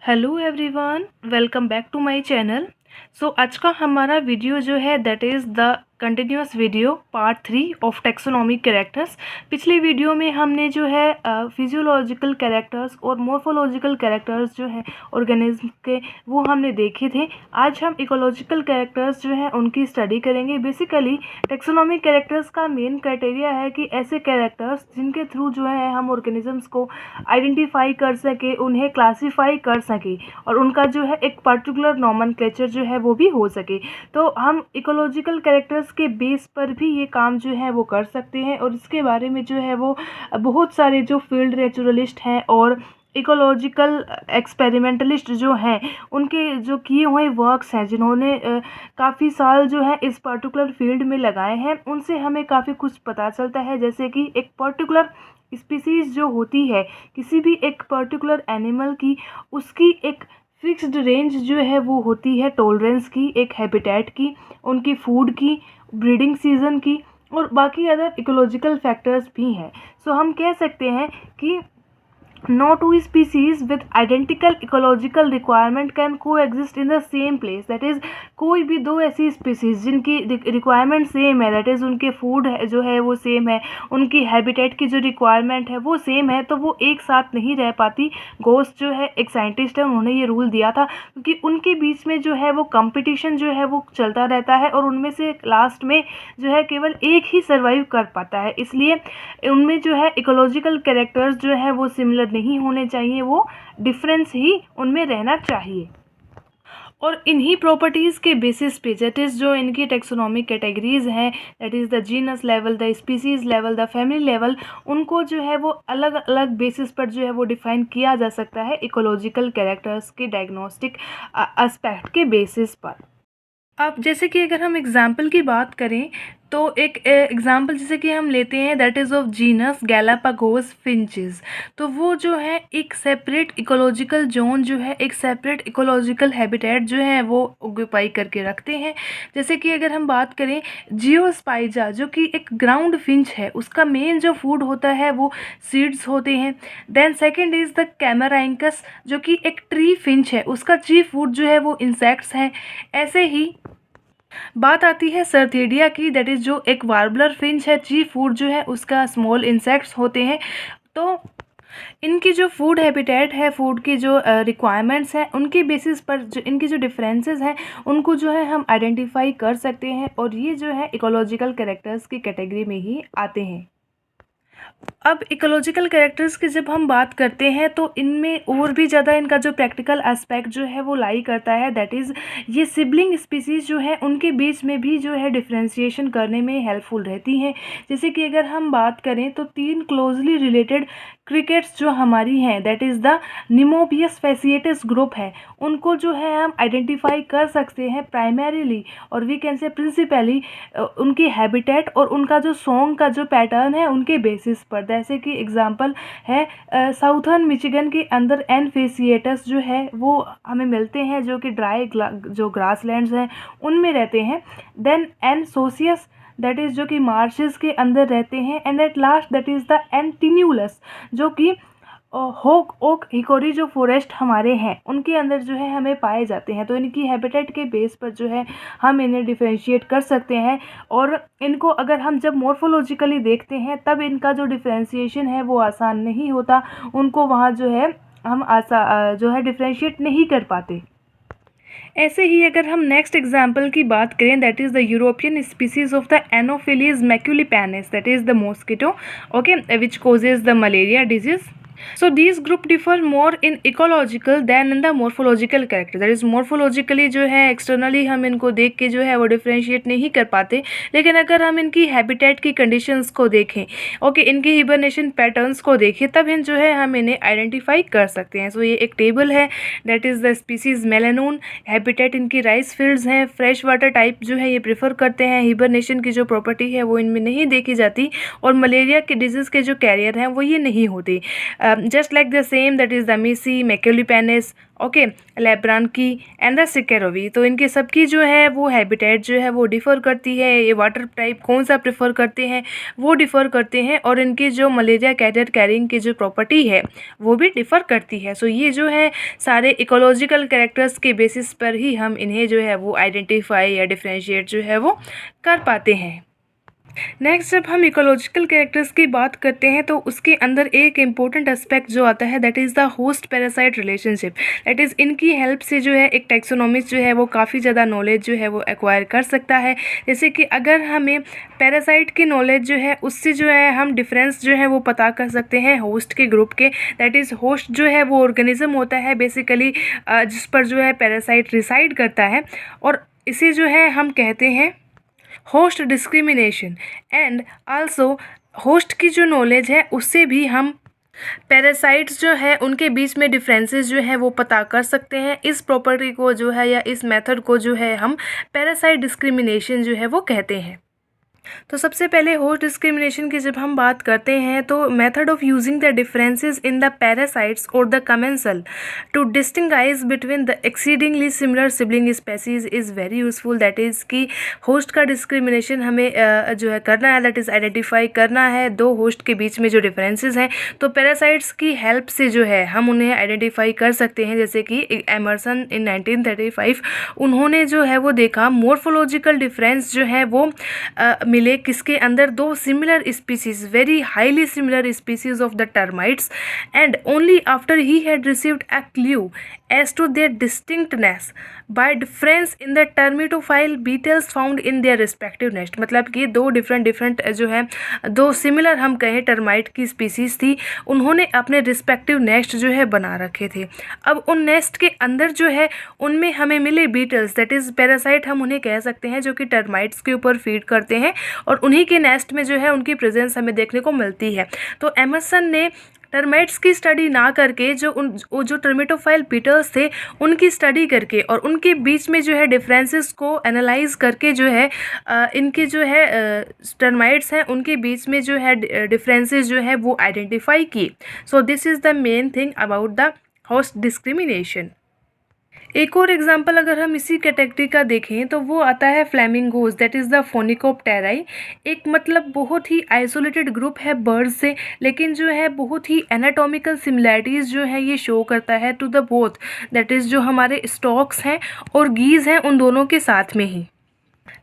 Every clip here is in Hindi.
Hello everyone, welcome back to my channel. आज का हमारा वीडियो जो है that is the continuous video part 3 of taxonomic characters. पिछले वीडियो में हमने जो है फिजियोलॉजिकल कैरेक्टर्स और मॉर्फोलॉजिकल कैरेक्टर्स जो है ऑर्गेनिज्म के वो हमने देखे थे। आज हम इकोलॉजिकल कैरेक्टर्स जो है उनकी स्टडी करेंगे। बेसिकली टेक्सोनॉमिक कैरेक्टर्स का मेन क्राइटेरिया है कि ऐसे कैरेक्टर्स जिनके थ्रू जो है हम ऑर्गेनिजम्स को आइडेंटिफाई कर सके, उन्हें क्लासीफाई कर सके और उनका जो है एक पर्टिकुलर नॉमेनक्लेचर जो है वो भी हो सके। तो हम इकोलॉजिकल कैरेक्टर्स के बेस पर भी ये काम जो है वो कर सकते हैं और इसके बारे में जो है वो बहुत सारे जो फील्ड नेचुरलिस्ट हैं और इकोलॉजिकल एक्सपेरिमेंटलिस्ट जो हैं उनके जो किए हुए वर्क्स हैं, जिन्होंने काफ़ी साल जो है इस पर्टिकुलर फील्ड में लगाए हैं, उनसे हमें काफ़ी कुछ पता चलता है। जैसे कि एक पर्टिकुलर स्पीसीज़ जो होती है किसी भी एक पर्टिकुलर एनिमल की, उसकी एक फिक्स्ड रेंज जो है वो होती है टॉलरेंस की, एक हैबिटेट की, उनकी फूड की, ब्रीडिंग सीजन की और बाकी अदर इकोलॉजिकल फैक्टर्स भी हैं। हम कह सकते हैं कि no two species with identical ecological requirement can coexist in the same place। that is, कोई भी दो ऐसी स्पीसीज जिनकी रिक्वायरमेंट सेम है, दैट इज़ उनके फूड जो है वो सेम है, उनकी हैबिटेट की जो रिक्वायरमेंट है वो सेम है, तो वो एक साथ नहीं रह पाती। गोस्ट जो है एक साइंटिस्ट है, उन्होंने ये रूल दिया था क्योंकि उनके बीच में जो है वो कंपटीशन जो है वो चलता रहता है और उनमें से लास्ट में जो है केवल एक ही सर्वाइव कर पाता है। इसलिए उनमें जो है इकोलॉजिकल कैरेक्टर्स जो है वो सिमिलर नहीं होने चाहिए, वो डिफरेंस ही उनमें रहना चाहिए। और इन्हीं प्रॉपर्टीज़ के बेसिस पे दैट इज़ जो इनकी टेक्सोनॉमिक कैटेगरीज़ हैं, that is the genus level, the species level, the family level, उनको जो है वो अलग अलग बेसिस पर जो है वो डिफ़ाइन किया जा सकता है इकोलॉजिकल कैरेक्टर्स के डायग्नोस्टिक एस्पेक्ट के बेसिस पर। अब जैसे कि अगर हम एग्ज़ाम्पल की बात करें तो एक एग्ज़ाम्पल जैसे कि हम लेते हैं that is of genus Galapagos finches. तो वो जो है एक सेपरेट इकोलॉजिकल जोन जो है, एक सेपरेट इकोलॉजिकल हैबिटेट जो है वो ऑक्यूपाई करके रखते हैं। जैसे कि अगर हम बात करें जियोस्पाइजा जो कि एक ग्राउंड फिंच है, उसका मेन जो फूड होता है वो सीड्स होते हैं। देन सेकेंड इज़ द कैमराइंकस जो कि एक ट्री फिंच है, उसका चीफ फूड जो है वो इंसेक्ट्स हैं। ऐसे ही बात आती है सर्थेडिया की, दैट इज़ जो एक वार्बलर फिंच है, चीफ फूड जो है उसका स्मॉल इंसेक्ट्स होते हैं। तो इनकी जो फूड हैबिटेट है, फूड की जो रिक्वायरमेंट्स हैं, उनके बेसिस पर जो इनकी जो डिफरेंसेस हैं उनको जो है हम आइडेंटिफाई कर सकते हैं और ये जो है इकोलॉजिकल कैरेक्टर्स की कैटेगरी में ही आते हैं। अब इकोलॉजिकल कैरेक्टर्स की जब हम बात करते हैं तो इनमें और भी ज़्यादा इनका जो प्रैक्टिकल एस्पेक्ट जो है वो लाई करता है, दैट इज़ ये सिबलिंग स्पीसीज़ जो है उनके बीच में भी जो है डिफ्रेंशिएशन करने में हेल्पफुल रहती हैं। जैसे कि अगर हम बात करें तो 3 क्लोजली रिलेटेड क्रिकेट्स जो हमारी हैं, दैट इज़ द निमोबियस फैसिएटस ग्रुप है, उनको जो है हम आइडेंटिफाई कर सकते हैं प्राइमरीली और वी कैन से प्रिंसिपली उनकी हैबिटेट और उनका जो सॉन्ग का जो पैटर्न है उनके बेसिस पर। जैसे कि एग्जांपल है साउथर्न मिचिगन के अंदर एन फेसिएटस जो है वो हमें मिलते हैं, जो कि ड्राई जो ग्रासलैंड्स हैं उनमें रहते हैं। देन एन सोसियस दैट इज़ जो कि मार्शेस के अंदर रहते हैं। And at last that is the एन टिन्यूलस जो कि होक ओक हिकोरी जो फॉरेस्ट हमारे हैं उनके अंदर जो है हमें पाए जाते हैं। तो इनकी हैबिटेट के बेस पर जो है हम इन्हें डिफरेंशिएट कर सकते हैं और इनको अगर हम जब मॉर्फोलॉजिकली देखते हैं तब इनका जो डिफरेंशिएशन है वो आसान नहीं होता, उनको वहाँ जो है हम जो है डिफरेंशिएट नहीं कर पाते। ऐसे ही अगर हम नेक्स्ट एग्जाम्पल की बात करें that is the European species of the Anopheles maculipennis, that is the mosquito, okay, which causes the malaria disease। So these group differ more in ecological than in the morphological character, that is morphologically जो है externally हम इनको देख के जो है वो differentiate नहीं कर पाते, लेकिन अगर हम इनकी habitat की conditions को देखें, ओके, इनकी hibernation patterns को देखें, तब इन जो है हम इन्हें identify कर सकते हैं। ये एक टेबल है, that is the species मेलानोन, habitat इनकी राइस फील्ड्स हैं, फ्रेश वाटर टाइप जो है ये प्रेफर करते हैं, हिबरनेशन की जो प्रॉपर्टी है वो इनमें नहीं देखी जाती और मलेरिया के डिजीज़ के जो कैरियर हैं वो ये नहीं होते। Just like the same that is the मिसी, मैक्यूलिपेनिस, ओके, लेब्रानकी एंड द सिकेरोवी। तो इनके सबकी जो है वो हैबिटेट जो है वो डिफ़र करती है, ये वाटर टाइप कौन सा प्रेफर करते हैं वो डिफ़र करते हैं, और इनकी जो मलेरिया कैरियर कैरिंग की जो प्रॉपर्टी है वो भी डिफ़र करती है। सो ये जो है सारे इकोलॉजिकल कैरेक्टर्स के बेसिस पर ही हम इन्हें जो है वो आइडेंटिफाई या डिफ्रेंशिएट जो है वो कर पाते हैं। नेक्स्ट जब हम इकोलॉजिकल कैरेक्टर्स की बात करते हैं तो उसके अंदर एक इम्पोर्टेंट एस्पेक्ट जो आता है that is the host parasite relationship. That is इनकी हेल्प से जो है एक टैक्सोनॉमिस्ट जो है वो काफ़ी ज़्यादा नॉलेज जो है वो एक्वायर कर सकता है। जैसे कि अगर हमें पैरासाइट की नॉलेज जो है उससे जो है हम डिफरेंस जो है वो पता कर सकते हैं होस्ट के ग्रुप के। दैट इज़ होस्ट जो है वो ऑर्गेनिज्म होता है बेसिकली जिस पर जो है पैरासाइट रिसाइड करता है, और इसे जो है हम कहते हैं host discrimination. And also host की जो नॉलेज है उससे भी हम पैरासाइट्स जो है उनके बीच में डिफरेंसेस जो है वो पता कर सकते हैं। इस प्रॉपर्टी को जो है या इस मेथड को जो है हम पैरासाइट डिस्क्रिमिनेशन जो है वो कहते हैं। तो सबसे पहले होस्ट डिस्क्रिमिनेशन की जब हम बात करते हैं तो method of using the differences in the parasites और the commensal to distinguish between the exceedingly similar sibling species is very useful. That is कि होस्ट का डिस्क्रिमिनेशन हमें जो है करना है, दैट इज़ आइडेंटिफाई करना है दो होस्ट के बीच में जो डिफरेंसेस हैं। तो पैरासाइट्स की हेल्प से जो है हम उन्हें आइडेंटिफाई कर सकते हैं। जैसे कि एमर्सन इन 1935 उन्होंने जो है वो देखा मोर्फोलॉजिकल डिफरेंस जो है वो मिले किसके अंदर, दो similar species, very highly similar species of the termites, and only after he had received a clue as to their distinctness by difference in the termitophile beetles found in their respective nest। मतलब कि दो डिफरेंट जो है दो सिमिलर हम कहें टर्माइट की स्पीसीज थी, उन्होंने अपने रिस्पेक्टिव नेस्ट जो है बना रखे थे। अब उन नेस्ट के अंदर जो है उनमें हमें मिले बीटल्स, दैट इज़ पैरासाइट हम उन्हें कह सकते हैं, जो कि टर्माइट्स के ऊपर फीड करते हैं और उन्हीं के नेस्ट में जो है उनकी प्रेजेंस हमें देखने को मिलती है। तो एमर्सन ने टर्माइट्स की स्टडी ना करके जो टर्मिटोफाइल बीटल्स थे उनकी स्टडी करके और उनके बीच में जो है डिफरेंसेस को एनालाइज करके जो है इनके जो है टर्माइट्स हैं उनके बीच में जो है डिफरेंसेस जो है वो आइडेंटिफाई किए। So this is the main thing about the host discrimination. एक और एग्जांपल अगर हम इसी कैटेगरी का देखें तो वो आता है फ्लैमिंगोज, दैट इज़ द फोनिकोप्टेराई। एक मतलब बहुत ही आइसोलेटेड ग्रुप है बर्ड से, लेकिन जो है बहुत ही एनाटॉमिकल सिमिलैरिटीज़ जो है ये शो करता है to the both, that is जो हमारे स्टॉक्स हैं और गीज़ हैं उन दोनों के साथ में ही।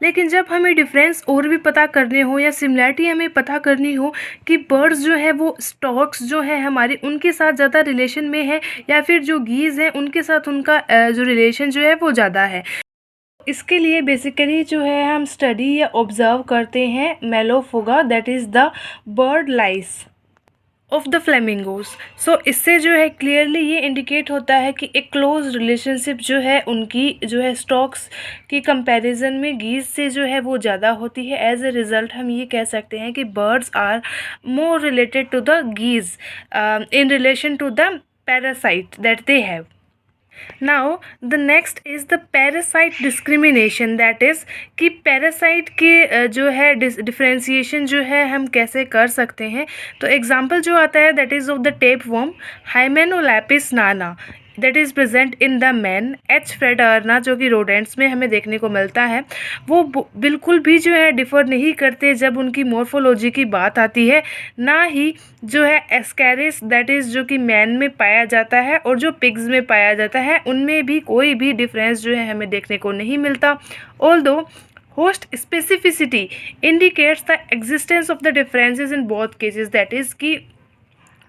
लेकिन जब हमें डिफरेंस और भी पता करने हो या सिमिलैरिटी हमें पता करनी हो कि बर्ड्स जो है वो स्टॉक्स जो है हमारे उनके साथ ज़्यादा रिलेशन में है या फिर जो गीज़ हैं उनके साथ उनका जो रिलेशन जो है वो ज़्यादा है, इसके लिए बेसिकली जो है हम स्टडी या ऑब्ज़र्व करते हैं Mallophaga, that is the bird lice of the flamingos. So इससे जो है क्लियरली ये इंडिकेट होता है कि एक क्लोज रिलेशनशिप जो है उनकी जो है स्टॉक्स की कंपैरिजन में गीज से जो है वो ज़्यादा होती है। एज ए रिज़ल्ट हम ये कह सकते हैं कि birds are more related to the geese in relation to the parasite that they have. Now the next is the parasite discrimination, that is कि पैरासाइट के जो है डिफ्रेंसिएशन जो है हम कैसे कर सकते हैं। तो एग्जांपल जो आता है that is of the tapeworm Hymenolepis nana, that is present in the man. H fraterna जो कि रोडेंट्स में हमें देखने को मिलता है, वो बिल्कुल भी जो है डिफ़र नहीं करते जब उनकी मॉर्फोलॉजी की बात आती है, ना ही जो है एस्कैरिस दैट इज़ जो कि मैन में पाया जाता है और जो पिग्स में पाया जाता है उनमें भी कोई भी डिफरेंस जो है हमें देखने को नहीं मिलता। Although host specificity indicates the existence of the differences in both cases, that is कि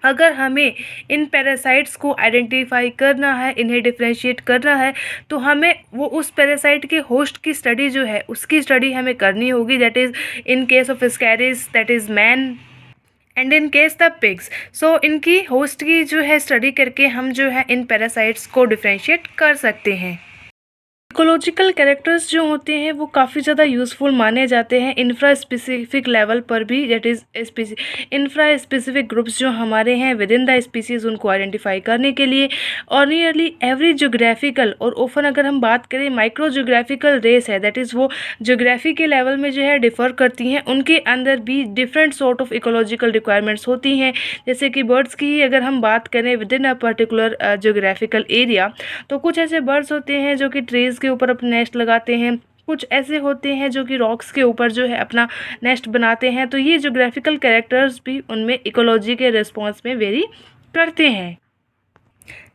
अगर हमें इन पैरासाइट्स को आइडेंटिफाई करना है, इन्हें डिफ्रेंशिएट करना है, तो हमें वो उस पैरासाइट के होस्ट की स्टडी जो है उसकी स्टडी हमें करनी होगी, that is in case of Ascaris that is man and in case the pigs. So इनकी होस्ट की जो है स्टडी करके हम जो है इन पैरासाइट्स को डिफ्रेंशिएट कर सकते हैं। इकोलॉजिकल कैरेक्टर्स जो होते हैं वो काफ़ी ज़्यादा यूज़फुल माने जाते हैं इंफ्रा स्पेसिफिक लेवल पर भी, that is infra specific groups जो हमारे हैं विद इन द स्पीसीज़ उनको आइडेंटिफाई करने के लिए। और नियरली एवरी जोग्राफिकल और ओफन अगर हम बात करें माइक्रो जोग्राफिकल रेस है, दैट इज़ वो जोग्राफी के लेवल में जो है डिफ़र करती हैं, उनके अंदर भी different sort of ecological requirements होती हैं। जैसे कि बर्ड्स की ही अगर हम बात करें with in a particular geographical area, तो कुछ ऐसे बर्ड्स होते हैं जो कि ट्रीज़ के ऊपर अपने नेस्ट लगाते हैं, कुछ ऐसे होते हैं जो कि रॉक्स के ऊपर जो है अपना नेस्ट बनाते हैं। तो ये जोग्राफिकल कैरेक्टर्स भी उनमें इकोलॉजी के रिस्पॉन्स में वेरी करते हैं।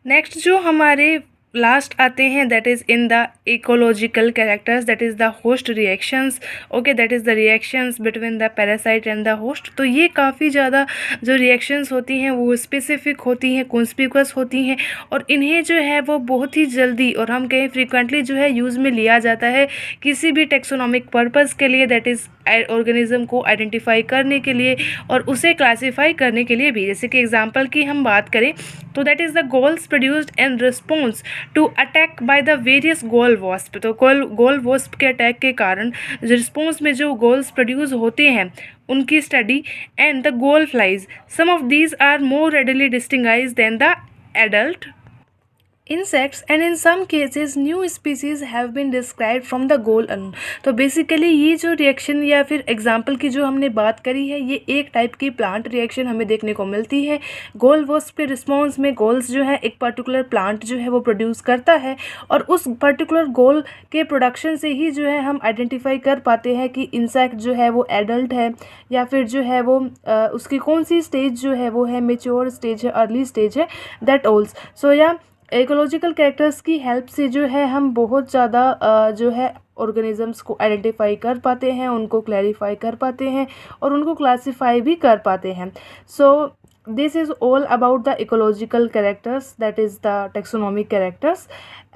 नेक्स्ट जो हमारे लास्ट आते हैं that is in the ecological characters, that is the host reactions. Okay, that is the reactions between the parasite and the host. तो ये काफ़ी ज़्यादा जो रिएक्शंस होती हैं वो स्पेसिफिक होती हैं, कॉन्स्पिकुअस होती हैं, और इन्हें जो है वो बहुत ही जल्दी और हम कहें फ्रीक्वेंटली जो है यूज़ में लिया जाता है किसी भी टेक्सोनॉमिक पर्पज़ के लिए, दैट इज़ ऑर्गेनिज्म को आइडेंटिफाई करने के लिए और उसे क्लासीफाई करने के लिए भी। जैसे कि एग्जांपल की हम बात करें तो that is the galls produced in response to attack by the various gall wasp. तो गोल वॉस्प के अटैक के कारण रिस्पॉन्स में जो गोल्स प्रोड्यूस होते हैं उनकी study, and the gall flies, some of these are more readily distinguished than the adult insects, and in some cases new species have been described from the goal alone। तो बेसिकली ये जो रिएक्शन या फिर एग्जांपल की जो हमने बात करी है, ये एक टाइप की प्लांट रिएक्शन हमें देखने को मिलती है। गोल वॉस्प के रिस्पॉन्स में गोल्स जो है एक पर्टिकुलर प्लांट जो है वो प्रोड्यूस करता है, और उस पर्टिकुलर गोल के प्रोडक्शन से ही जो है हम आइडेंटिफाई कर पाते हैं कि इंसेक्ट जो है वो एडल्ट है या फिर जो है वो उसकी कौन सी स्टेज जो है वो है मेच्योर स्टेज है, अर्ली स्टेज है, दैट ऑल्स। सो या इकोलॉजिकल कैरेक्टर्स की हेल्प से जो है हम बहुत ज़्यादा जो है ऑर्गेनिजम्स को आइडेंटिफाई कर पाते हैं, उनको क्लैरिफाई कर पाते हैं और उनको क्लासीफाई भी कर पाते हैं। सो this is all about the ecological characters, that is the taxonomic characters,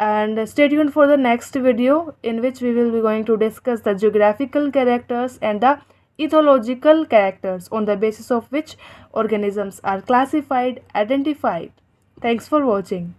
and stay tuned for the next video in which we will be going to discuss the geographical characters and the ethological characters on the basis of which organisms are classified, identified. Thanks for watching.